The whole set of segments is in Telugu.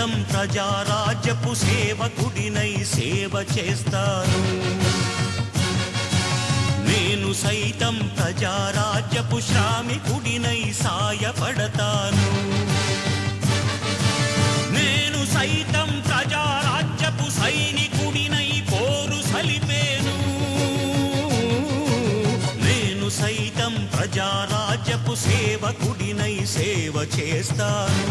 సైతం ప్రజారాజ్యపు సేవకుడినై సేవ చేస్తాను. నేను సైతం ప్రజారాజ్యపు శ్రామికుడినై సాయపడతాను. నేను సైతం ప్రజారాజ్యపు సైనికుడినై పోరు సలిపేను. నేను సైతం ప్రజారాజ్యపు సేవకుడినై సేవ చేస్తాను.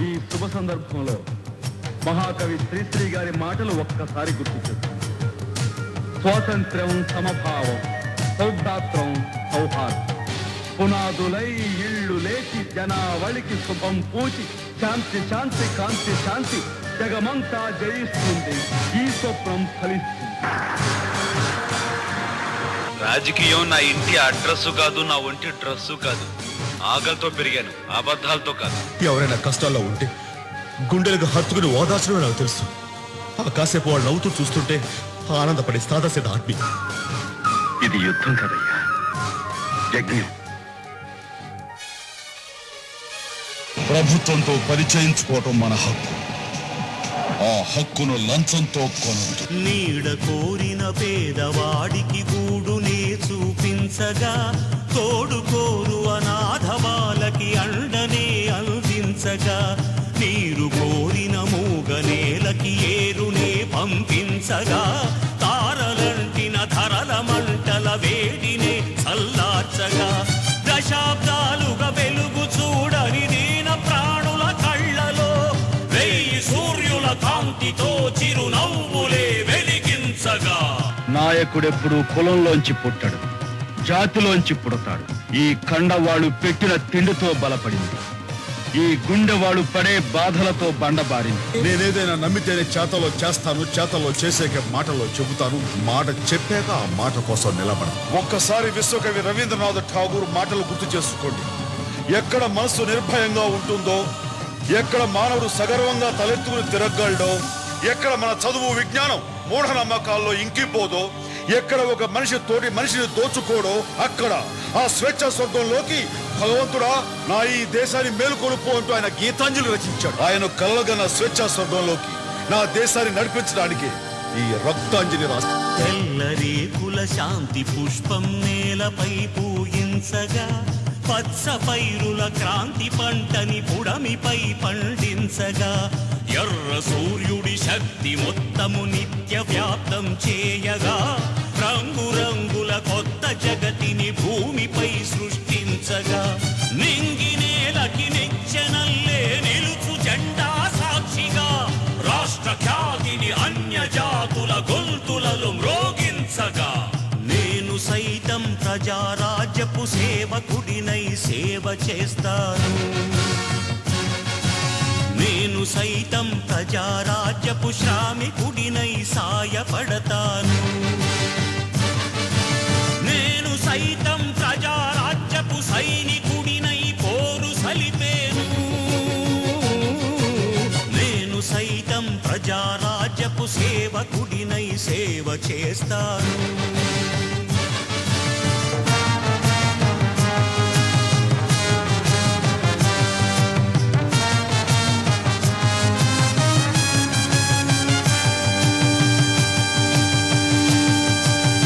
ఈ శుభ సందర్భంలో మహాకవి శ్రీశ్రీ గారి మాటలు ఒక్కసారి గుర్తు చేస్తాను. స్వాతంత్ర్యం, సమభావం, సౌభ్రాత్రం, సౌహార్దం పునాదులై ఇళ్ళు లేచి జనావళికి శుభం పూచి శాంతి శాంతి కాంతి శాంతి జగమంతా జయిస్తుంది. ఈ స్వప్నం ఫలిస్తుంది. రాజకీయం నా ఇంటి అడ్రస్సు కాదు, నా ఒంటి డ్రెస్సు కాదు. ఆకలితో పెరిగాను, అబద్ధాలతో కాదు. ఎవరైనా కష్టాల్లో ఉంటే గుండెలకు హత్తుకుని ఓదార్చడమే నాకు తెలుసు. కాసేపు వాళ్ళు నవ్వుతూ చూస్తుంటే ఆనందపడి సాదాసేద ఆత్మీ. ఇది యుద్ధం కదయ్యా, యజ్ఞం. ప్రభుత్వంతో పరిచయించుకోవటం మన హక్కు. ఆ హక్కును లంచంతో కొనొద్దు. నీడ కోరిన పేదవాడికి గూడునే చూపించగా, తోడు కోరు అనాథ వాళ్ళకి అండనే అందించగా, నీరు కోరిన మూగనేలకి ఏరునే పంపించగా, తారలంటిన ధరల మంటల వేడినే చల్లార్చగా, దశాబ్దాలుగా వెలుగు చూడని దీన ప్రాణుల కళ్ళలో వెయ్యి సూర్యుల కాంతితో చిరునవ్వులే వెలిగించగా. నాయకుడెప్పుడు కులంలోంచి పుట్టడు, జాతిలోంచి పుడతాడు. ఈ కండవాళ్ళు పెట్టిన తిండితో బలపడింది. ఈ గుండెవాళ్ళు పడే బాధలతో బండబారింది. నేనేదైనా నమ్మితేనే చేతలో చేస్తాను, చేతలో చేసాక మాటలో చెబుతాను, మాట చెప్పాక ఆ మాట కోసం నిలబడ. ఒక్కసారి విశ్వకవి రవీంద్రనాథ్ ఠాగూర్ మాటలు గుర్తు చేసుకోండి. ఎక్కడ మనసు నిర్భయంగా ఉంటుందో, ఎక్కడ మానవుడు సగర్వంగా తలెత్తుకుని తిరగలడో, ఎక్కడ మన చదువు విజ్ఞానం మూఢనమ్మకాల్లో ఇంకిపోదో, ఎక్కడ ఒక మనిషి తోటి మనిషిని దోచుకోడో, అక్కడ ఆ స్వేచ్ఛ స్వర్గంలోకి భగవంతుడా నా ఈ దేశాన్ని మేలుకొలుపు అంటూ ఆయన గీతాంజలి రచించాడు. ఆయన కలగన్న స్వేచ్ఛ స్వర్గంలోకి నా దేశాన్ని నడిపించడానికి ఈ రక్తాంజలి రాసి. తెల్లరేకుల శాంతి పుష్పం నేలపై పూయించగా, పచ్చ పైరుల క్రాంతి పంటని పుడమిపై పండించగా, ఎర్ర సూర్యుడి శక్తి మొత్తము నిత్య వ్యాప్తం చేయగా, రంగురంగుల కొత్త జగతిని భూమిపై సృష్టించగా, నింగి నేలకి నిచ్చెనల్లే నిలుచు జెండా సాక్షిగా, రాష్ట్ర ఖ్యాతిని అన్య జాతుల గొంతులలో మ్రోగించగా, నేను సైతం ప్రజారాజ్యపు సేవకుడినై సేవ చేస్తాను. నేను సైతం ప్రజారాజ్యపు శ్రామికుడినై సాయపడతాను. నేను సైతం ప్రజారాజ్యపు సైనికుడినై పోరు సలిపేను. నేను సైతం ప్రజారాజ్యపు సేవకుడినై సేవ చేస్తాను.